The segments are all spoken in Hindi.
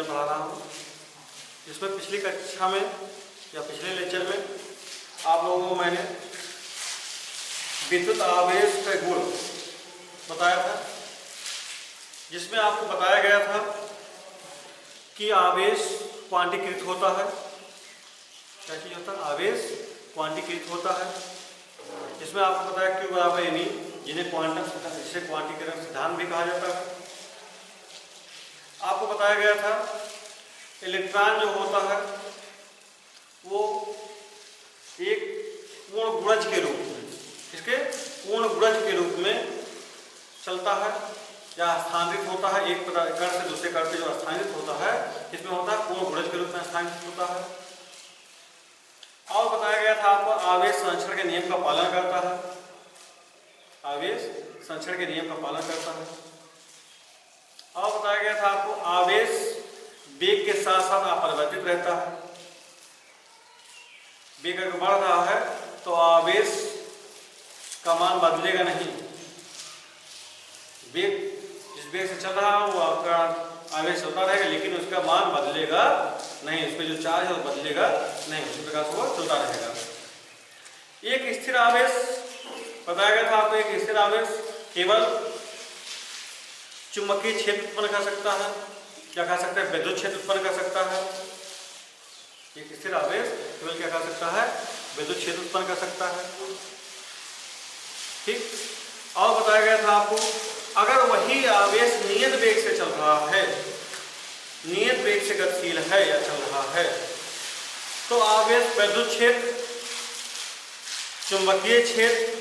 मटेरियल पढ़ा रहा हूँ, जिसमें पिछली कक्षा में या पिछले लेक्चर में आप लोगों को मैंने विद्युत आवेश का गुण बताया था, जिसमें आपको बताया गया था कि आवेश क्वांटीकृत होता है। क्या चीज़ होता है? आवेश क्वांटीकृत होता है, जिसमें आपको पता है Q बराबर एन ई, जिन्हें क्वांटम जिसे क्वांटीकरण सिद्धांत भी कहा जाता है। आपको बताया गया था इलेक्ट्रॉन जो होता है वो एक पूर्ण गुणज के रूप में, इसके पूर्ण गुणज के रूप में चलता है या स्थानांतरित होता है। एक कण से दूसरे कण पे जो स्थानांतरित होता है, इसमें होता है पूर्ण गुणज के रूप में स्थानांतरित होता है। और बताया गया था आपको आवेश संरक्षण के नियम का पालन करता है, आवेश संरक्षण के नियम का पालन करता है। और बताया गया था आपको आवेश वेग के साथ साथ अपरिवर्तित रहता है। वेग अगर बढ़ रहा है तो आवेश का मान बदलेगा नहीं। वेग जिस वेग से चल रहा है वो आपका आवेश चलता रहेगा, लेकिन उसका मान बदलेगा नहीं, उस पर जो चार्ज है वो बदलेगा नहीं, उसी प्रकार से वो चलता रहेगा। एक स्थिर आवेश बताया गया था आपको, एक स्थिर आवेश केवल चुंबकीय क्षेत्र उत्पन्न कर सकता है, क्या कह सकते हैं, विद्युत क्षेत्र उत्पन्न कर सकता है। एक स्थिर आवेश केवल क्या कर सकता है, विद्युत क्षेत्र उत्पन्न कर सकता है। ठीक। और बताया गया था आपको अगर वही आवेश नियत वेग से चल रहा है, नियत वेग से गतिशील है या चल रहा है, तो आवेश विद्युत क्षेत्र, चुंबकीय क्षेत्र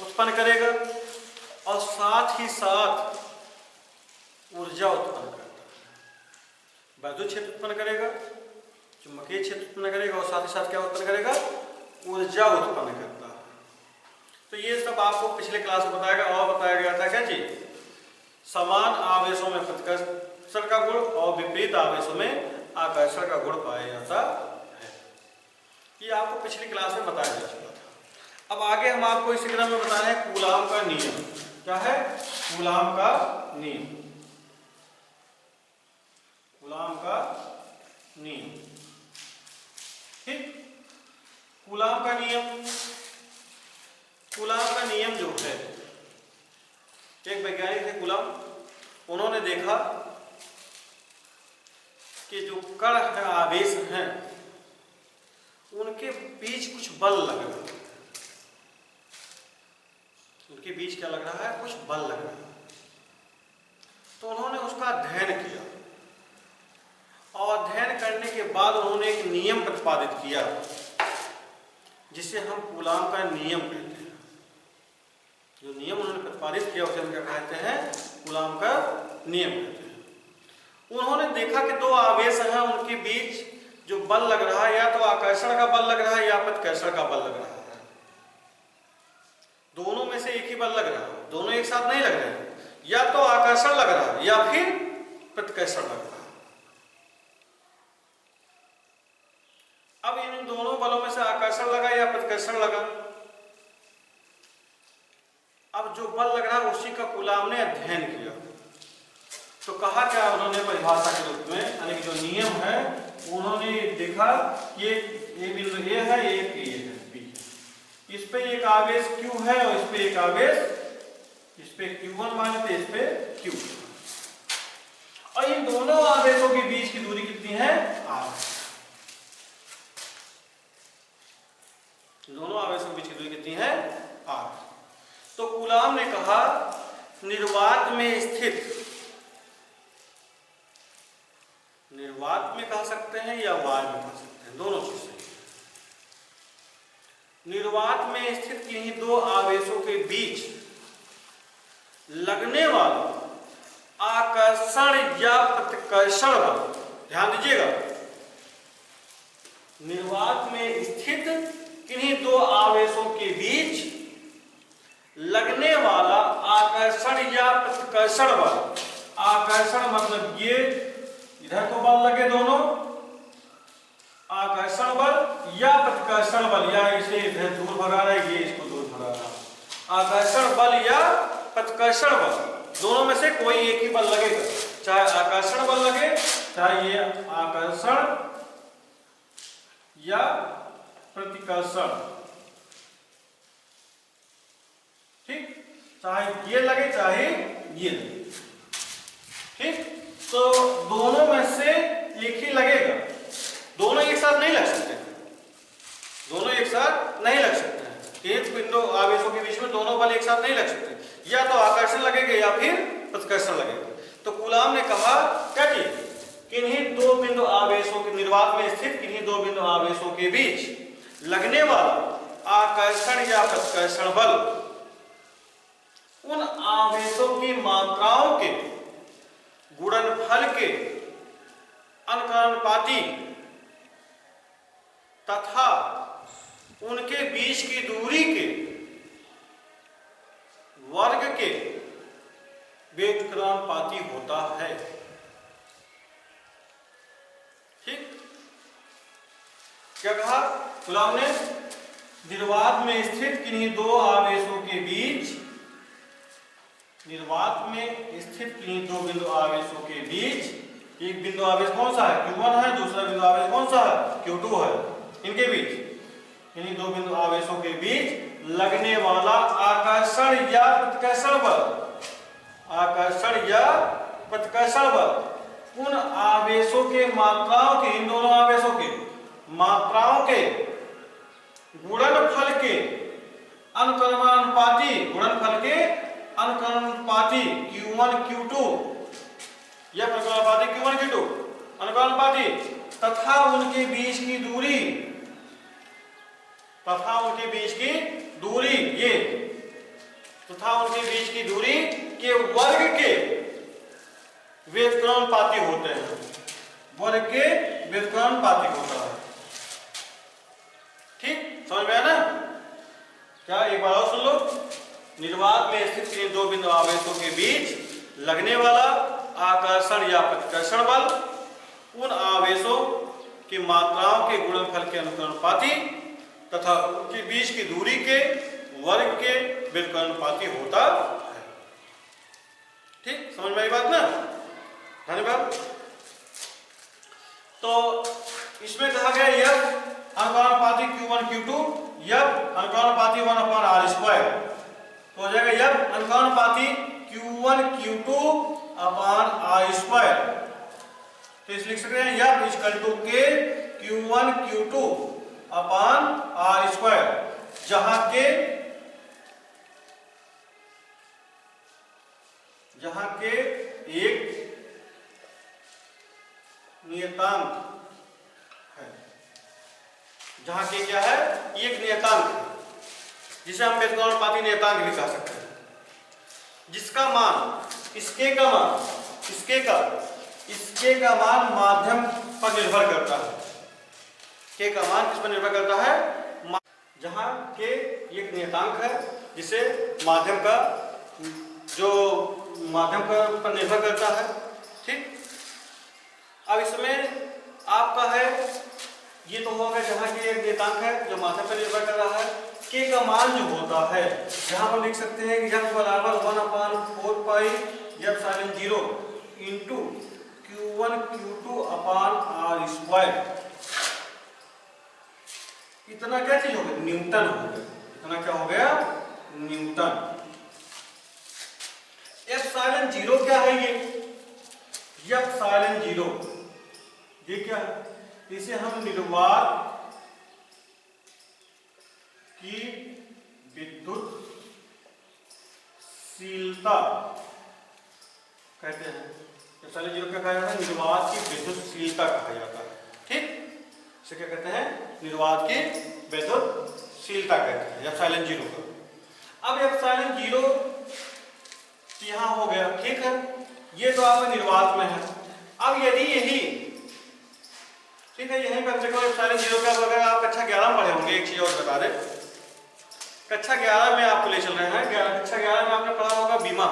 उत्पन्न करेगा और साथ ही साथ ऊर्जा उत्पन्न करता है। विद्युत क्षेत्र उत्पन्न करेगा, चुंबकीय क्षेत्र उत्पन्न करेगा और साथ ही साथ क्या उत्पन्न करेगा, ऊर्जा उत्पन्न करता है। तो ये सब आपको पिछले क्लास में बताया गया। और बताया गया था क्या चीज, समान आवेशों में प्रतिकर्षण का गुण और विपरीत आवेशों में आकर्षण का गुण पाया जाता है। ये आपको पिछली क्लास में बताया जा चुका था। अब आगे हम आपको इसी क्रम में बता रहे हैं कूलाम का नियम। क्या है? कूलाम का नियम। कूलाम का नियम। ठीक। कूलाम का नियम, कूलाम का नियम जो है, एक वैज्ञानिक थे कूलाम, उन्होंने देखा कि जो कण है, आवेश हैं, उनके बीच कुछ बल लग रहा है। उनके बीच क्या लग रहा है? कुछ बल लग रहा है। तो उन्होंने उसका अध्ययन किया और अध्ययन करने के बाद उन्होंने एक नियम प्रतिपादित किया, जिसे हम कूलाम का नियम कहते हैं। जो नियम उन्होंने प्रतिपादित किया उसे हम क्या कहते हैं? कूलाम का नियम कहते हैं। उन्होंने देखा कि दो आवेश हैं, उनके बीच जो बल लग रहा है, या तो आकर्षण का बल लग रहा है या प्रतिकर्षण का बल लग रहा है। दोनों में से एक ही बल लग रहा है, दोनों एक साथ नहीं लग रहे हैं। या तो आकर्षण लग रहा है या फिर प्रतिकर्षण लग रहा है। अब इन दोनों बलों में से आकर्षण लगा या प्रतिकर्षण लगा, अब जो बल लग रहा है उसी का कूलाम ने अध्ययन किया। तो कहा क्या उन्होंने परिभाषा के रूप में, यानी कि जो नियम है, उन्होंने देखा ये बिंदु ए है, ये है, बी है, इस पे एक आवेश Q है और इस पे एक आवेश, इस पे Q1 मान लेते, इस पे Q, और इन दोनों आवेशों के बीच की दूरी कितनी है? R। दोनों आवेशों के बीच की दूरी कितनी है? R। तो कूलाम ने कहा निर्वात में स्थित, निर्वात में कह सकते हैं या वाय में कह सकते हैं, दोनों चीजें। निर्वात में स्थित किन्हीं दो आवेशों के बीच लगने वाला आकर्षण या प्रतिकर्षण बल, ध्यान दीजिएगा, निर्वात में स्थित किन्हीं दो आवेशों के बीच लगने वाला आकर्षण या प्रतिकर्षण बल। आकर्षण मतलब ये इधर को बल लगे दोनों, आकर्षण बल या प्रतिकर्षण बल, या इसे इधर दूर भगा रहा है, ये इसको दूर भगा रहा है। आकर्षण बल या प्रतिकर्षण बल, दोनों में से कोई एक ही बल लगेगा, चाहे आकर्षण बल लगे, चाहे ये आकर्षण या प्रतिकर्षण, ठीक, चाहे ये लगे चाहे ये लगे, ठीक। तो दोनों में से एक ही लगेगा, दोनों एक साथ नहीं लग सकते, दोनों एक साथ नहीं लग सकते हैं। एक बिंदु आवेशों के बीच में दोनों बल एक साथ नहीं लग सकते, या तो आकर्षण लगेगा या फिर प्रतिकर्षण लगेगा। तो कूलाम ने कहा क्या कि किन्हीं दो बिंदु आवेशों के निर्वात में स्थित किन्हीं दो बिंदु आवेशों के बीच लगने वाला आकर्षण या प्रतिकर्षण बल उन आवेशों की मात्राओं के गुणनफल के अनुकरणपाती तथा उनके बीच की दूरी के वर्ग के व्युत्क्रमानुपाती होता है, ठीक। क्या कहा कूलाम ने? निर्वात में स्थित किन्हीं दो आवेशों के बीच, निर्वात में स्थित किन्हीं दो बिंदु आवेशों के बीच, एक बिंदु आवेश कौन सा है? Q1 है, दूसरा बिंदु आवेश कौन सा है? Q2 है। इनके बीच, इन्हीं दो बिंदु आवेशों के बीच लगने वाला आकर्षण या प्रतिकर्षण बल, आकर्षण या प्रतिकर्षण बल उन आवेशों के मात्राओं के, इन दोनों आवेशों के मात्राओं के गुणनफल के अनुक्रमानुपाती, गुणनफल के अनुक्रमानुपाती Q1 Q2 या अनुक्रमानुपाती Q1 Q2 अनुक्रमानुपाती तथा उनके बीच की दूरी, तथा उनके बीच की दूरी, ये तथा उनके बीच की दूरी के वर्ग के व्युत्क्रमानुपाती होते हैं, वर्ग के व्युत्क्रमानुपाती होता है, ठीक। समझ में आया ना? क्या एक बार और सुन लो। निर्वात में स्थित किन्हीं दो बिंदु आवेशों के बीच लगने वाला आकर्षण या प्रतिकर्षण बल उन आवेशों की मात्राओं के गुणनफल के अनुक्रमानुपाती तथा उनके बीच की दूरी के वर्ग के व्युत्क्रमानुपाती होता है, ठीक। समझ में आई बात ना? धन्यवाद। तो इसमें कहा गया यह अनुक्रमानुपाती Q1 Q2 यह अनुक्रमानुपाती 1/r², तो हो जाएगा यह अनुक्रमानुपाती Q1 Q2 r²। तो इस लिख सकते हैं यह इक्वल टू के Q1 Q2 r², जहां के एक नियतांक है, जहां के क्या है? एक नियतांक है, जिसे हम व्युत्क्रमानुपाती नियतांक भी कह सकते हैं, जिसका मान इसके का मान माध्यम पर निर्भर करता है। के का मान किस पर निर्भर करता है? जहां के एक नियतांक है जिसे माध्यम का, जो माध्यम पर निर्भर करता है, ठीक। अब इसमें आपका है, ये तो होगा जहां के एक नियतांक है जो माध्यम पर निर्भर कर रहा है। के का मान जो होता है, जहां हम लिख सकते हैं कि f बराबर 1/4 पाई ε0 इंटू Q1 Q2 r²। इतना क्या चीज हो गया? न्यूटन हो गया। इतना क्या हो गया? न्यूटन। ε0 क्या है? ये ε0 ये क्या है? इसे हम निर्वात की विद्युत शीलता कहते हैं। ε0 क्या कहा जाता है? निर्वात की विद्युत शीलता कहा जाता है, ठीक। इसे क्या कहते हैं? निर्वात की विद्युत शीलता कहते हैं ε0 का। अब ε0 यहां हो गया, ठीक है। ये तो आपका निर्वात में है। अब यदि यही, ठीक है, यही कम से कम ε0 का अगर आप कक्षा 11 में पढ़े होंगे, एक चीज और बता दें, कक्षा 11 में आपको ले चल रहे हैं। कक्षा 11 में आपने पढ़ा होगा बीमा।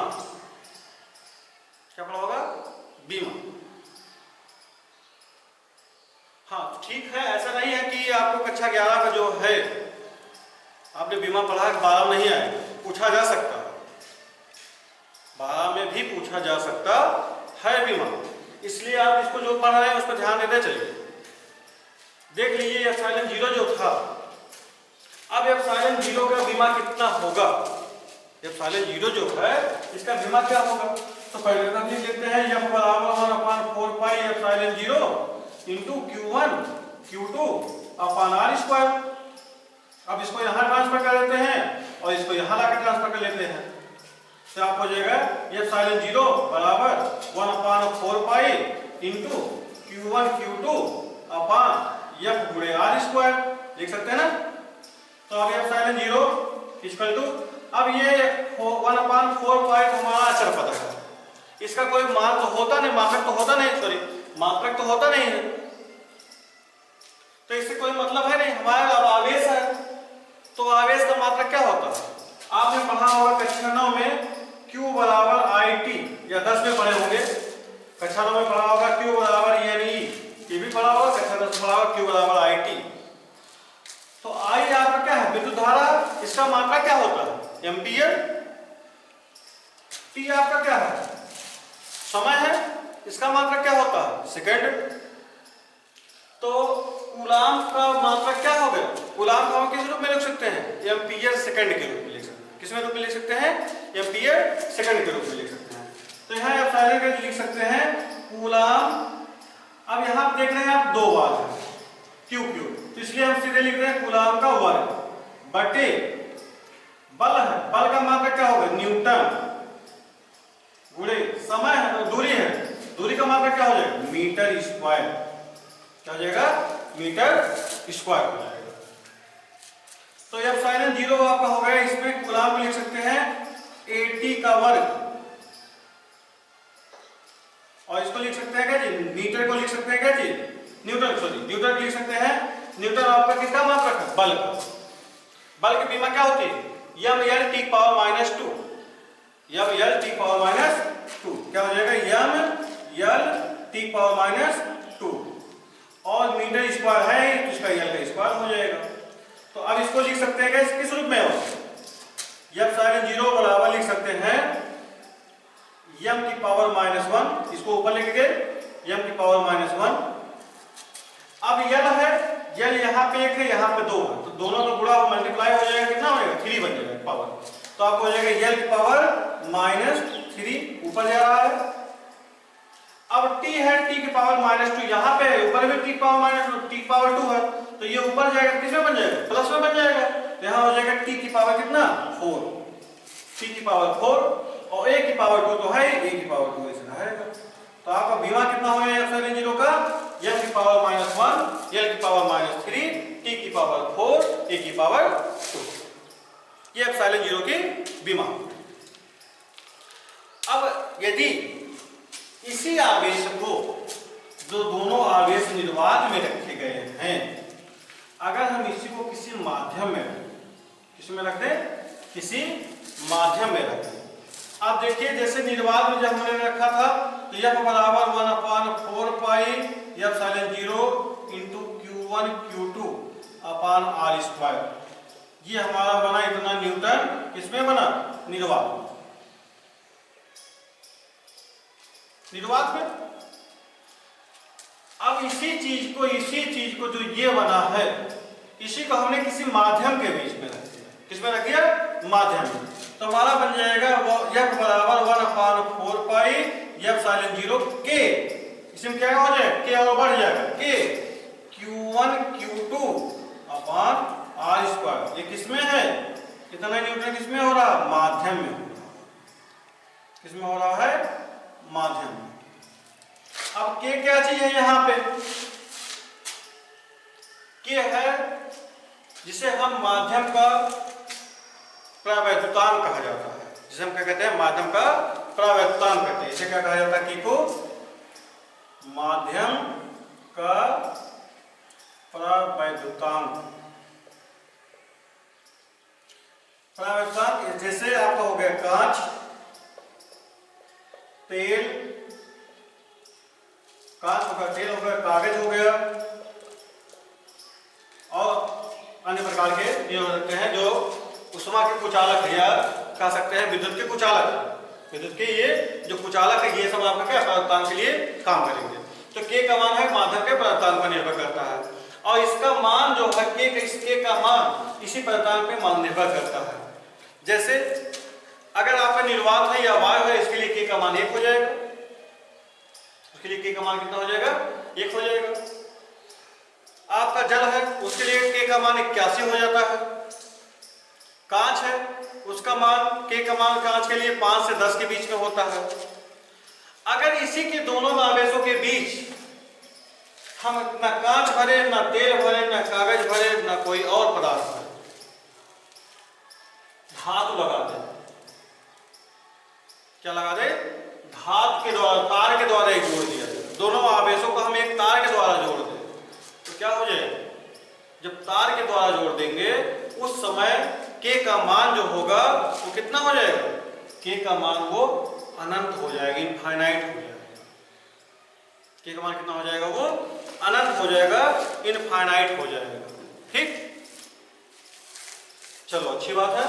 क्या पढ़ा होगा? बीमा। हाँ ठीक है, ऐसा नहीं है कि आपको कक्षा 11 का जो है आपने बीमा पढ़ा 12 नहीं आए, पूछा जा सकता है, 12 में भी पूछा जा सकता है बीमा, इसलिए आप इसको जो पढ़ रहे हैं उस पर ध्यान देते चलिए। देख लीजिए एप्सिलॉन 0 जो था, अब एप्सिलॉन 0 का बीमा कितना होगा, एप्सिलॉन 0 जो है इसका बीमा क्या होगा। तो पहले तो हम लिख लेते हैं F बराबर 1/4 pi epsilon 0 into Q1 Q2 upon R square. अब इसको यहाँ ट्रांसफर कर देते हैं और इसको यहाँ लाकर ट्रांसफर कर लेते हैं, तो आप हो जाएगा एप्सिलॉन 0 बराबर 1/4 pi into Q1 Q2 upon F गुणे R स्क्वायर, लिख सकते हैं ना। तो अब एप्सिलॉन 0 इक्वल टू, अब ये 1/4 पाई हमारा अचर पद है, इसका कोई मान तो होता नहीं, मात्रक तो होता नहीं, सॉरी मात्रक तो होता नहीं है, तो इससे कोई मतलब है नहीं। हमारा अब आवेश है, तो आवेश का मात्रक क्या होता है, आपने पढ़ा होगा कक्षा 9 में Q बराबर IT, या 10 में पढ़े होंगे, कक्षा 9 में पढ़ा होगा Q बराबर NE, ये भी पढ़ा होगा कक्षा 10 में पढ़ा होगा Q बराबर IT। तो I आपका क्या है, विद्युत धारा, इसका मात्रक क्या होता है एम्पियर। T आपका क्या है, समय है, इसका मात्रक क्या होता है सेकंड। तो कूलाम्ब का मात्रक क्या हो गया, कूलाम्ब को हम किस रूप में लिख सकते हैं, एम्पियर सेकंड के रूप में लिख सकते हैं। किस में रूप में लिख सकते हैं, एम्पियर सेकंड के रूप में लिख सकते हैं। तो यहाँ एप्सिलॉन का लिख सकते हैं कूलाम्ब। अब यहाँ देख रहे हैं आप दो बार है Q, तो इसलिए हम सीधे लिख रहे हैं कूलाम्ब का वर्ग बटे बल है, बल का मात्रक क्या होगा न्यूटन, गुणे समय है, दूरी है, दूरी का मात्रक क्या हो जाएगा मीटर स्क्वायर, क्या हो जाएगा मीटर स्क्वायर हो जाएगा। तो एप्सिलॉन 0 आपका हो गया, इसमें कूलाम्ब को लिख सकते हैं AT का वर्ग, और इसको लिख सकते हैं क्या जी, मीटर को लिख सकते हैं क्या जी न्यूटन, सॉरी न्यूटन लिख सकते हैं। न्यूटन आपका किसका मात्रक है, बल का। बल की बीमा क्या होती है mL/T⁻², mL/T⁻², क्या हो जाएगा mL/T⁻², और मीटर स्क्वायर है तो इसका L का स्क्वायर हो जाएगा। तो अब इसको लिख सकते हैं किस रूप में, एप्सिलॉन 0 बराबर लिख सकते हैं m⁻⁻1, इसको ऊपर लिख के m⁻⁻1। अब L है, L यहाँ पे 1 है, यहाँ पे 2 है, तो दोनों का गुणा मल्टीप्लाई हो जाएगा, कितना हो जाएगा 3 बन जाएगा पावर। तो आपको हो जाएगा L⁻³ ऊपर जा रहा है। अब T है, T⁻², यहाँ पे ऊपर भी T⁻², है, तो ये ऊपर जाएगा, किस में बन जाएगा प्लस में बन जाएगा, तो यहाँ हो जाएगा T की पावर कितना 4, T की पावर 4, और A की पावर 2 तो है, A की पावर 2 ऐसे रहेगा। तो आपका बीमा कितना हो गया एप्सिलॉन 0 का m⁻⁻1, L की पावर -3, T की पावर 4, A की पावर 2, ये एप्सिलॉन 0 की बीमा। अब यदि इसी आवेश को, जो दोनों आवेश निर्वात में रखे गए हैं, अगर हम इसी को किसी माध्यम में रखें, किसमें रख दें, किसी माध्यम में रखें। आप देखिए जैसे निर्वात में जब हमने रखा था, तो F बराबर 1/4 pi epsilon 0 into Q1 Q2 upon R square, ये हमारा बना इतना न्यूटन, किसमें बना निर्वात में। अब इसी चीज को जो ये बना है, इसी को हमने किसी माध्यम के बीच में रख दिया, किसमें रख दिया माध्यम में, तो हमारा बन जाएगा F बराबर 1/4 पाई एप्सिलॉन 0 K, इसमें क्या हो जाएगा K और बढ़ जाएगा K Q1 Q2 upon R square. ये किसमें है, कितना न्यूटन किसमें हो रहा है, माध्यम में हो रहा है, किसमें हो रहा है माध्यम में। अब K क्या चीज है, यहाँ पे K है जिसे हम माध्यम का प्रवैद्युतांक कहा जाता है, जिसे हम क्या कहते हैं माध्यम का प्रवैद्युतांक कहते हैं। इसे क्या कहा जाता है, K को माध्यम का प्रवैद्युतांक। प्रवैद्युतांक जैसे आपका हो गया कांच, तेल, कांच हो गया, तेल हो गया, कागज हो गया, और अन्य प्रकार के ये हो सकते हैं जो उष्मा के कुचालक, या कह सकते हैं विद्युत के कुचालक, विद्युत के ये जो कुचालक है ये सब आपका क्या पदार्थांक के लिए काम करेंगे। तो के का मान है माध्यम के पदार्थांक पर निर्भर करता है और इसका मान जो है के का मान इसी पदार्थांक पे मान निर्भर करता है। जैसे अगर आपका निर्वात है या वायु है इसके लिए के का मान 1 हो जाएगा, उसके लिए के का मान कितना हो जाएगा 1 हो जाएगा। आपका जल है उसके लिए के का मान 81 हो जाता है। कांच है उसका मान के का मान कांच के लिए 5 से 10 के बीच में होता है। अगर इसी के दोनों आवेशों के बीच हम ना कांच भरे ना तेल भरे ना कागज भरे ना कोई और पदार्थ भरे, धातु लगा दे, क्या लगा दे, धातु के द्वारा तार के द्वारा एक जोड़ दिया जाए, दोनों आवेशों को हम एक तार के द्वारा जोड़ दें तो क्या हो जाएगा, जब तार के द्वारा जोड़ देंगे उस समय के का मान जो होगा वो कितना हो जाएगा, के का मान वो अनंत हो जाएगा, इनफाइनाइट हो जाएगा। के का मान कितना हो जाएगा, वो अनंत हो जाएगा, इनफाइनाइट हो जाएगा। ठीक, चलो अच्छी बात है।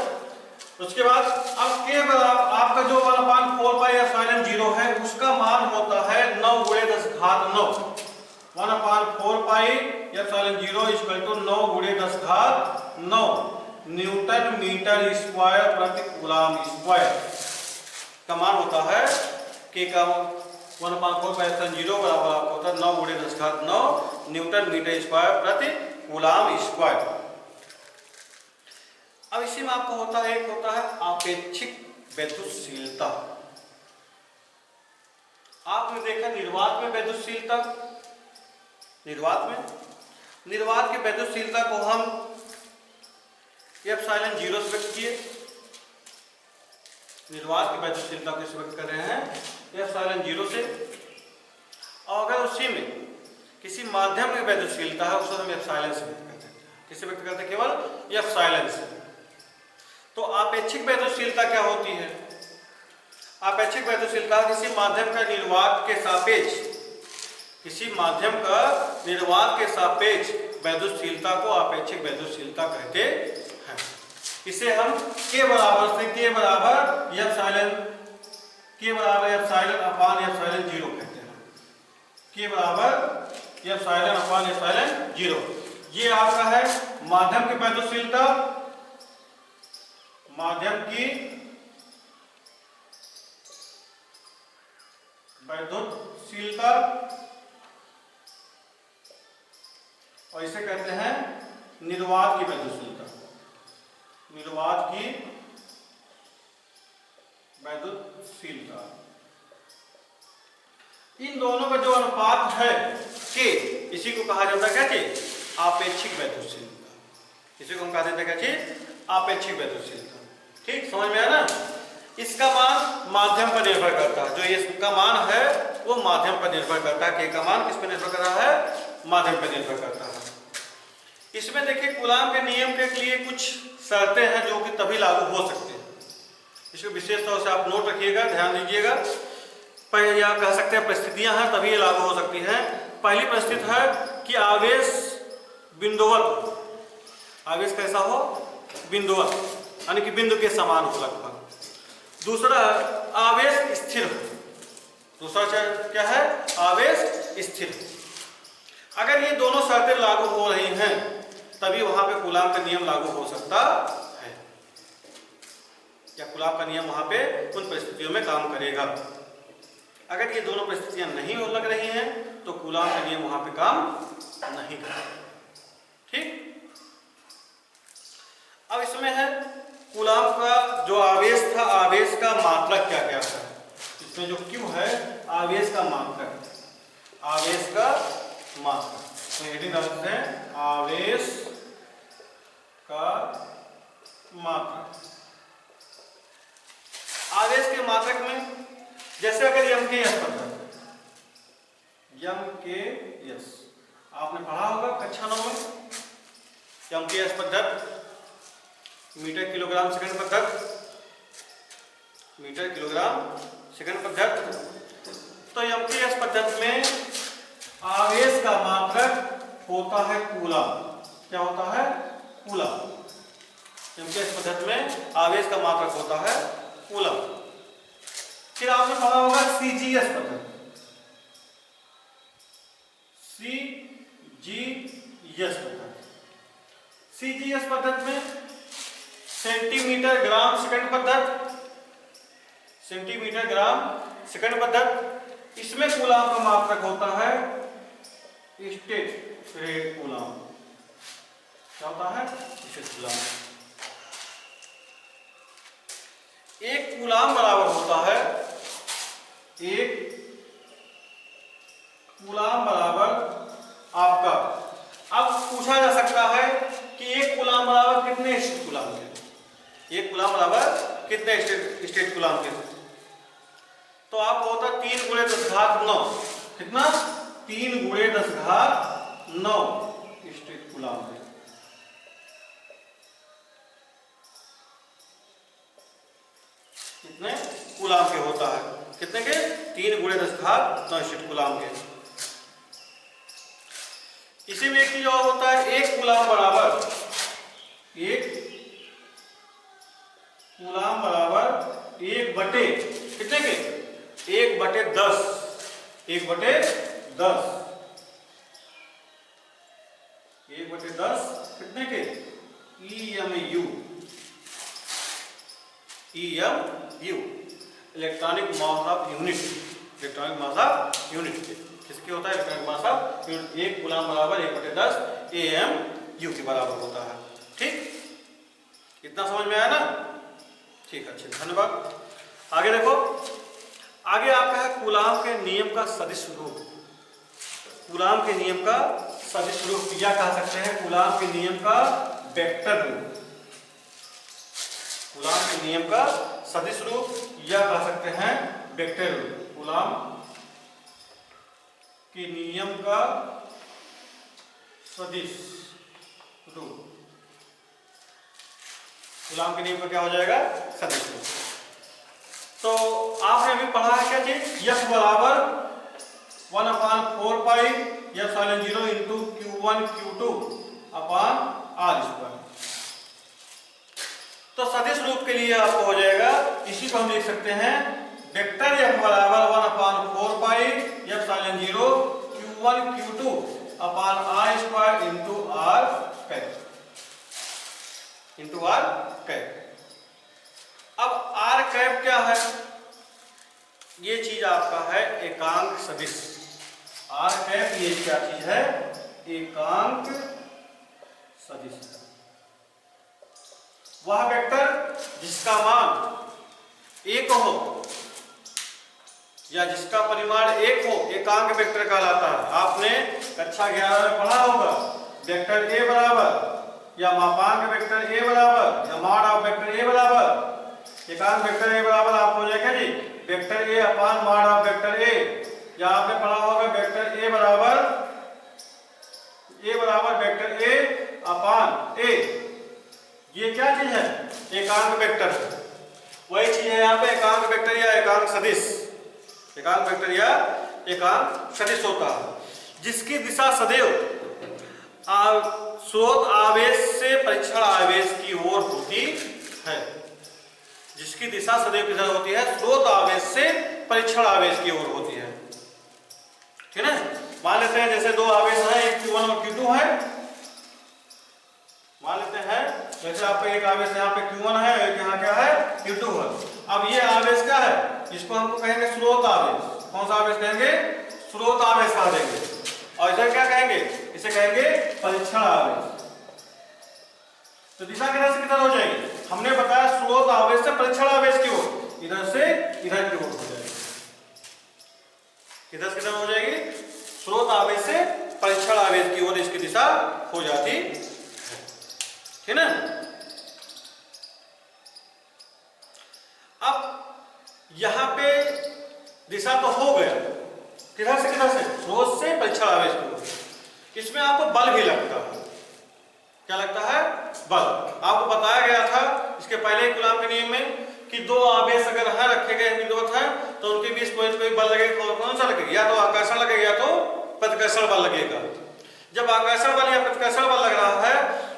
उसके बाद अब के बराबर आपका जो 1/4 पाई एप्सिलॉन 0 है उसका मान होता है 9 × 10⁹। 1/4 pi epsilon 0 = 9 × 10⁹ newton metre square प्रति कूलम स्क्वायर का मान होता है। के का 1/4 पाई एप्सिलॉन 0 बराबर आपको होता है 9 × 10⁹ न्यूटन मीटर स्क्वायर प्रति कूलम स्क्वायर। अब इसी में आपको होता है एक होता है आपेक्षिक वैद्युतशीलता। आपने देखा निर्वात में वैद्युतशीलता, निर्वात की वैद्युतशीलता को हम एप्सिलॉन 0 से व्यक्त किए। निर्वात की वैद्युतशीलता को इसे व्यक्त कर रहे हैं एप्सिलॉन 0 से, और अगर उसी में किसी माध्यम की वैद्युतशीलता है उसको हम एप्सिलॉन से व्यक्त करते हैं। किसे व्यक्त करते हैं, केवल एप्सिलॉन से। तो आपेक्षिक वैद्युतशीलता क्या होती है, आपेक्षिक वैद्युतशीलता किसी माध्यम का निर्वात के सापेक्ष, किसी माध्यम का निर्वात के सापेक्ष वैद्युतशीलता को आपेक्षिक वैद्युतशीलता कहते हैं। इसे हम के बराबर से के बराबर एप्सिलॉन 0 कहते हैं। के बराबर एप्सिलॉन 0 ये आपका है माध्यम की वैद्युतशीलता, माध्यम की वैद्युतशीलता, और इसे कहते हैं निर्वात की वैद्युतशीलता, निर्वात की वैद्युतशीलता। इन दोनों का जो अनुपात है के, इसी को कहा जाता है क्या चीज, आपेक्षिक वैद्युतशीलता। इसी को हम कहा जाता है क्या चीज, आपेक्षिक वैद्युतशीलता। ठीक, समझ में आया ना। इसका मान माध्यम पर निर्भर करता है, जो इसका मान है वो माध्यम पर निर्भर करता है। के का मान किस पर निर्भर कर रहा है, माध्यम पर निर्भर करता है। इसमें देखिए कूलॉम के नियम के लिए कुछ शर्तें हैं जो कि तभी लागू हो सकते हैं। इसको विशेष तौर से आप नोट रखिएगा, ध्यान दीजिएगा। या कह सकते हैं परिस्थितियां हैं तभी ये लागू हो सकती हैं। पहली परिस्थिति है कि आवेश बिंदुवत, आवेश कैसा हो, बिंदुवत, यानी कि बिंदु के समान हो लगभग। दूसरा आवेश स्थिर हो, दूसरा क्या है, आवेश स्थिर। अगर ये दोनों शर्तें लागू हो रही हैं तभी वहां पे कूलॉम का नियम लागू हो सकता है, या कूलॉम का नियम वहां पे उन परिस्थितियों में काम करेगा। अगर ये दोनों परिस्थितियां नहीं हो लग रही हैं तो कूलॉम का नियम वहां पे काम नहीं करेगा। ठीक, अब इसमें है कूलॉम का जो आवेश था, आवेश का मात्रक क्या क्या है। इसमें जो क्यू है आवेश का मात्रक, आवेश का मात्रक। तो हेडिंग डालते हैं आवेश का मात्रक। आवेश के मात्रक में जैसे अगर यम के यस पद्धति, यम के यस आपने पढ़ा होगा कक्षा 9 में, यम के यस पद्धति मीटर किलोग्राम सेकंड पद्धति, मीटर किलोग्राम सेकंड पद्धति। तो यम के यस पद्धति में आवेश का मात्रक होता है कूलॉम। क्या होता है, कूलॉम। यम के यस पद्धति में आवेश का मात्रक होता है कूलॉम। फिर आपने पढ़ा होगा CGS पद्धति, CGS पद्धति। CGS पद्धति में सेंटीमीटर ग्राम सेकंड पद्धति, सेंटीमीटर ग्राम सेकंड पद्धति। इसमें कूलाम का मात्रक होता है स्टेट रेट कूलाम। क्या होता है? State coulomb. एक कूलाम बराबर होता है, एक कूलाम बराबर आपका, अब पूछा जा सकता है कि एक कूलाम बराबर कितने स्टेट कूलाम के, एक कूलाम बराबर कितने स्टेट कूलाम के। तो आपको होता है 3 × 10⁹ कितना, 3 × 10⁹ स्टेट कूलाम के। कितने कूलाम के होता है, कितने के, 3 × 10⁹ स्टेट कूलाम के। इसी में एक चीज और होता है, एक कूलाम बराबर, एक कूलाम बराबर 1/, कितने के, 1/10, 1/10, 1/10 कितने के, EMU, EMU, electronic mass of unit, electronic mass of unit के, किसके होता है, इलेक्ट्रॉनिक मास ऑफ यूनिट। एक कूलाम बराबर 1/10 AMU के बराबर होता है। ठीक, इतना समझ में आया ना? ठीक, अच्छे, धन्यवाद। आगे देखो, आगे आपका है कूलाम के नियम का सदिश रूप। कूलाम के नियम का सदिश रूप या कह सकते हैं कूलाम के नियम का वेक्टर रूप। कूलाम के नियम का सदिश रूप या कह सकते हैं वेक्टर रूप। कूलाम के नियम का सदिश रूप, कूलाम के नियम का क्या हो जाएगा, सदिश रूप। तो आपने अभी पढ़ा है क्या चीज, F बराबर 1/4 पाई F0 इंटू Q1 Q2 अपान R²। तो सदिश रूप के लिए आपको हो जाएगा, इसी को हम लिख सकते हैं वेक्टर F बराबर 1/4 पाई F0 Q1 Q2 अपान R² इंटू R कैप। अब R कैप क्या है, ये चीज आपका है एकांक सदिश। R कैप ये क्या चीज है, एकांक सदिश। वह वेक्टर जिसका मान 1 हो या जिसका परिमाण 1 हो, एकांक वेक्टर कहलाता है। आपने कक्षा 11 में पढ़ा होगा, वेक्टर A बराबर या मापांक वेक्टर A बराबर या मॉड ऑफ वेक्टर A बराबर, एकांक वेक्टर A बराबर आप हो जाएगा जी vector A upon mod of vector A। या आपने पढ़ा होगा वेक्टर A बराबर वेक्टर A अपान A। ये क्या चीज है, एकांक वेक्टर। वही चीज है यहाँ पे एकांक वेक्टर या एकांक सदिश। एकांक वेक्टर या एकांक सदिश होता है जिसकी दिशा सदैव स्रोत आवेश से परीक्षण आवेश की ओर होती है। जिसकी दिशा सदैव किधर होती है, स्रोत आवेश से परीक्षण आवेश की ओर होती है। ठीक है, मान लेते हैं जैसे दो आवेश है, एक Q1 और Q2 है। मान लेते हैं जैसे आपको एक आवेश यहाँ पे Q1 है, एक यहाँ क्या है, Q2 है। अब ये आवेश क्या है, इसको हमको कहेंगे स्रोत आवेश। कौन सा आवेश कहेंगे, स्रोत आवेश कह देंगे। और इधर क्या कहेंगे, इसे कहेंगे परीक्षण आवेश। तो दिशा किधर से किधर हो जाएगी, हमने बताया स्रोत आवेश से परीक्षण आवेश की ओर, इधर से इधर की ओर हो जाएगी। किधर से किधर हो जाएगी, स्रोत आवेश से परीक्षण आवेश की ओर इसकी दिशा हो जाती है। ठीक है। अब यहां पे दिशा तो हो गया, किधर से किधर से, स्रोत से परीक्षण आवेश की ओर। इसमें आपको बल भी लगता है। क्या लगता है, बल। आपको बताया गया था इसके पहले कूलाम के नियम में कि दो आवेश अगर है रखे गए बिंदुवत है तो उनके बीच कोई बल लगेगा। कौन सा लगेगा, या तो आकर्षण लगेगा या तो प्रतिकर्षण बल लगेगा। जब आकर्षण बल या प्रतिकर्षण बल लग रहा है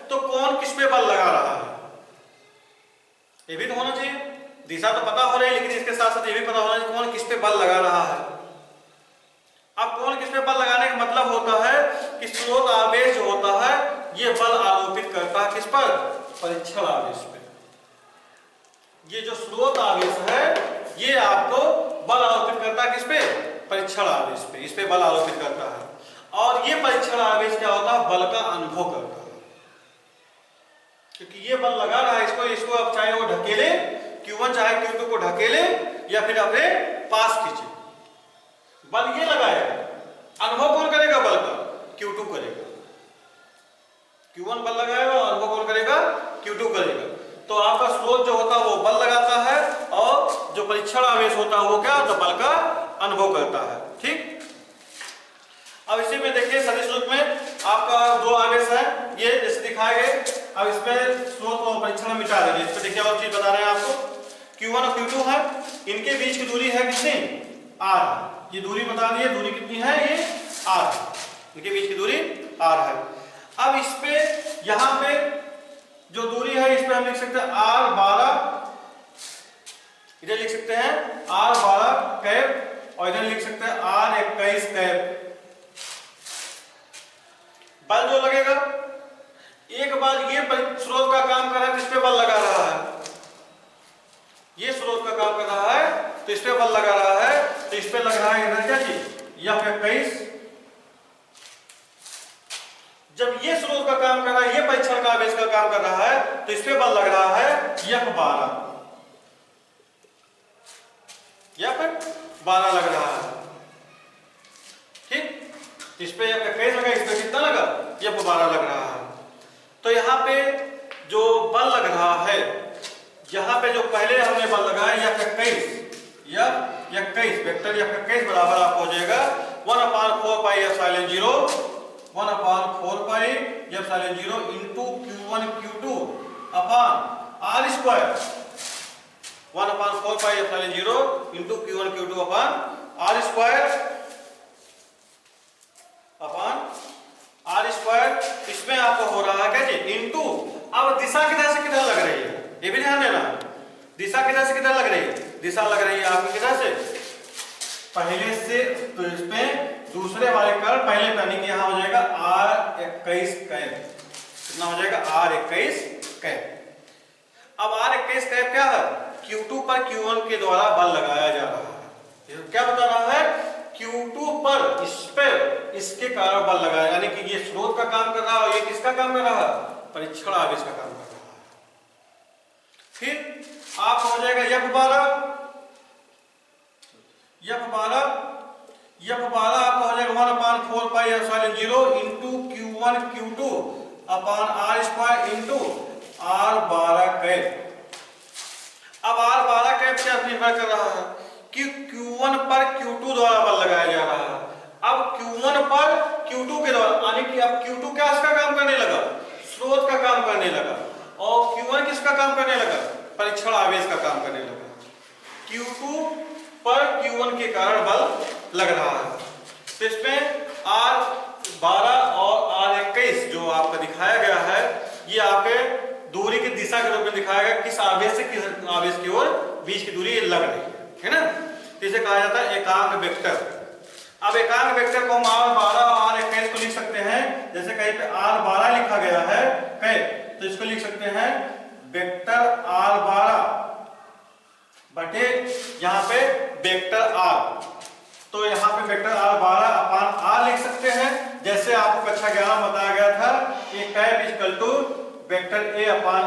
तो कौन किस पे बल लगा रहा है, ये भी तो होना चाहिए। दिशा तो पता हो रही है, लेकिन इसके साथ साथ ये भी पता होना चाहिए कौन किस पे बल लगा रहा है। अब कौन किस पे बल लगाने का मतलब होता है कि स्रोत आवेश जो होता है ये बल आरोपित करता है किस पर? परीक्षण आवेश पे। ये जो स्रोत आवेश है ये आपको बल आरोपित करता है किस पे? परीक्षण आवेश पे। इस पे बल आरोपित करता है और ये परीक्षण आवेश क्या होता है? बल का अनुभव करता है, क्योंकि ये बल लगा रहा है इसको अब चाहे वो ढकेले Q1 चाहे Q2 को ढकेले या फिर अपने पास खींचे, बल ये लगाएगा। अनुभव कौन करेगा बल का? Q2 करेगा। Q1 बल लगाएगा और अनुभव कौन करेगा? Q2 करेगा। तो आपका स्रोत जो होता है वो बल लगाता है और जो परीक्षण आवेश होता है वो क्या? तो बल का अनुभव करता है। ठीक। अब इसी में देखिए सदिश रूप में आपका दो आवेश है ये जैसे दिखाए गए। अब इसमें स्रोत और परीक्षण मिटा देंगे। इस पर देखिए और चीज बता रहे हैं आपको। Q1 और Q2 है, इनके बीच की दूरी है कितनी? R। ये दूरी बता दी है, दूरी कितनी है? ये R। इनके बीच की दूरी R है। अब इस पे यहां पे जो दूरी है इस पे हम लिख सकते हैं R12, इधर लिख सकते हैं R12 कैप और इधर लिख सकते हैं R21 कैप। बल जो लगेगा एक बार ये स्रोत का काम कर रहा है तो इस पे बल लगा रहा है, ये स्रोत का काम कर रहा है तो इस पे बल लगा रहा है, तो इस पे लग रहा है इधर क्या चीज? F21। जब ये स्रोत का काम कर रहा है, ये परीक्षण का आवेश का काम कर रहा है तो इस पे बल लग रहा है F12, F12 लग रहा है। ठीक। इस पे F21 लगा, इस पे कितना लगा? F12 लग रहा है। तो यहाँ पे जो बल लग रहा है, यहाँ पे जो पहले हमने बल लगाया F21 वेक्टर F21 बराबर आपको हो जाएगा 1/4 pi epsilon 0 1/4 pi epsilon 0 into Q1 Q2 upon R square 1/4 pi epsilon 0 into Q1 Q2 upon R square upon R square. इसमें आपको हो रहा है क्या जी? इंटू अब दिशा किधर से किधर लग रही है ये भी ध्यान देना। दिशा किधर से किधर लग रही है? दिशा लग रही है आपकी किधर से? पहले से। तो इसमें दूसरे वाले कर्ण पहले यानी कि यहां हो जाएगा R21 कैप। कितना हो जाएगा? R21 cap. अब R21 कैप क्या है? Q2 पर Q1 के द्वारा बल लगाया जा रहा है। ये क्या बता रहा है? Q2 पर इस पर इसके कारण बल लगाया, यानी कि ये स्रोत का काम कर रहा है और ये किसका काम कर रहा है? परीक्षण आवेश का काम कर रहा है। फिर आप हो जाएगा F12 आपका हो जाएगा 1/4 pi epsilon 0 into Q1 Q2 upon R square into R12 cap. अब R12 कैप से निर्भर कर रहा है कि Q1 पर Q2 द्वारा बल लगाया जा रहा है। अब Q1 पर Q2 के द्वारा, यानी कि अब Q2 क्या इसका काम करने लगा? स्रोत का काम करने लगा। और Q1 किसका काम करने लगा? परीक्षण आवेश का काम करने लगा। Q2 पर Q1 के कारण बल लग रहा है। तो इसमें R12 और R21 जो आपका दिखाया गया है ये आपके दूरी की दिशा के रूप में दिखाया गया, किस आवेश से किस आवेश की ओर बीच की दूरी लग रही है ना। इसे कहा जाता है एकांक वेक्टर। अब एकांक वेक्टर को हम R12 और R21 को लिख सकते हैं, जैसे कहीं पे R12 लिखा गया है कहीं, तो इसको लिख सकते हैं वेक्टर R12 बटे यहाँ पे वेक्टर R। तो यहाँ पे वेक्टर R12 अपान R लिख सकते हैं, जैसे आपको कक्षा 11 में बताया गया था कि cap equal to vector A upon A,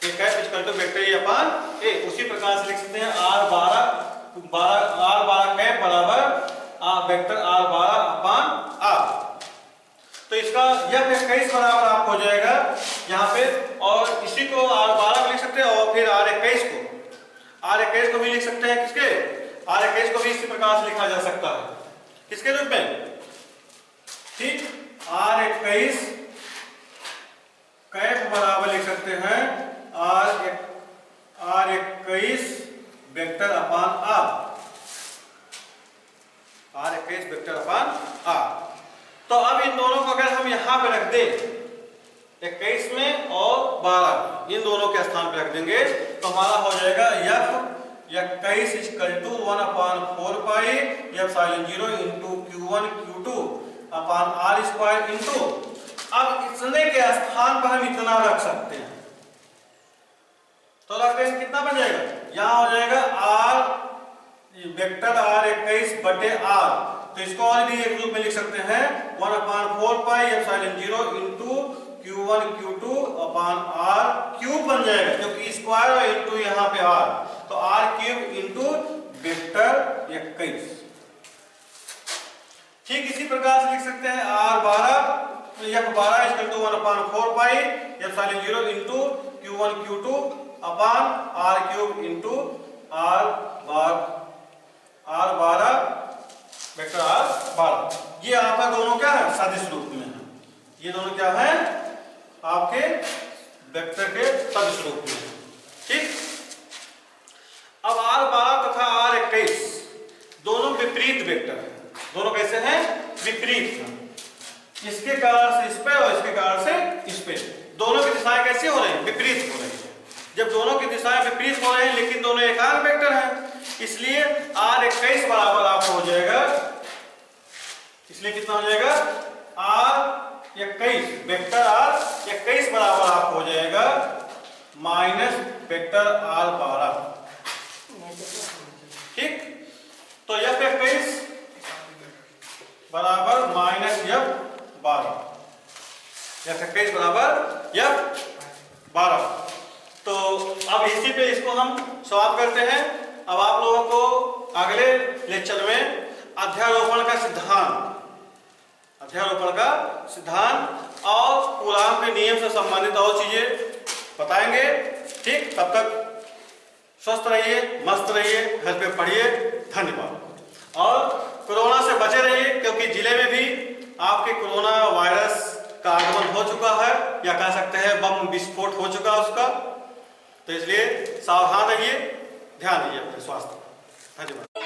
cap equal to vector A upon A। उसी प्रकार से लिख सकते हैं R12 कैप बराबर वेक्टर R12 अपान R। तो इसका F21 बराबर आपको हो जाएगा यहाँ पे, और इसी को R12 लिख सकते हैं और फिर R21 को भी लिख सकते हैं। किसके? R21 को भी इसी प्रकार से लिखा जा सकता है, किसके रूप में? ठीक, R21 कैप बराबर लिख सकते हैं R21 वेक्टर अपान R, R21 वेक्टर अपान R। तो अब इन दोनों को अगर हम यहां पे रख दें 21 में और 12 इन दोनों के स्थान पे रख देंगे तो हमारा हो जाएगा F 21 equal to 1/4 pi epsilon 0 into Q1 Q2 upon R square into, अब इतने के स्थान पर हम इतना रख सकते हैं तो रख देंगे, कितना बन जाएगा, यहाँ हो जाएगा R वेक्टर R21 बटे R, तो इसको और भी एक रूप में लिख सकते हैं 1/4 pi epsilon 0 into Q1 Q2 upon R cube बन जाएगा क्योंकि स्क्वायर और इंटू यहाँ पे R, तो R क्यूब इंटू वेक्टर 21। ठीक इसी प्रकार से लिख सकते हैं R12 F12 equal to 1/4 pi epsilon 0 into Q1 Q2 upon R cube into R12 vector R12। ये आपका दोनों क्या है, सदिश रूप में है, ये दोनों क्या है आपके वेक्टर के सदिश रूप में। ठीक, अब R12 तथा R21 दोनों विपरीत वेक्टर हैं, दोनों कैसे हैं, विपरीत हैं, इसके कारण से इस पे और इसके कारण से इस पे, दोनों की दिशाएं कैसे हो रही हैं, विपरीत हो रही है। जब दोनों की दिशाएं विपरीत हो रही हैं लेकिन दोनों एकांक वेक्टर हैं, इसलिए R21 बराबर आपको हो जाएगा, इसलिए कितना हो जाएगा R21 वेक्टर R21 बराबर आपको हो जाएगा माइनस वेक्टर R12। ठीक, तो F21 बराबर माइनस F12, F21 बराबर F12। तो अब इसी पे इसको हम सॉल्व करते हैं। अब आप लोगों को अगले लेक्चर में अध्यारोपण का सिद्धांत और कूलाम के नियम से संबंधित और चीजें बताएंगे। ठीक, तब तक स्वस्थ रहिए, मस्त रहिए, घर पे पढ़िए, धन्यवाद। और कोरोना से बचे रहिए क्योंकि जिले में भी आपके कोरोना वायरस का आगमन हो चुका है, या कह सकते हैं बम विस्फोट हो चुका उसका, तो इसलिए सावधान रहिए, ध्यान दीजिए अपने स्वास्थ्य। धन्यवाद।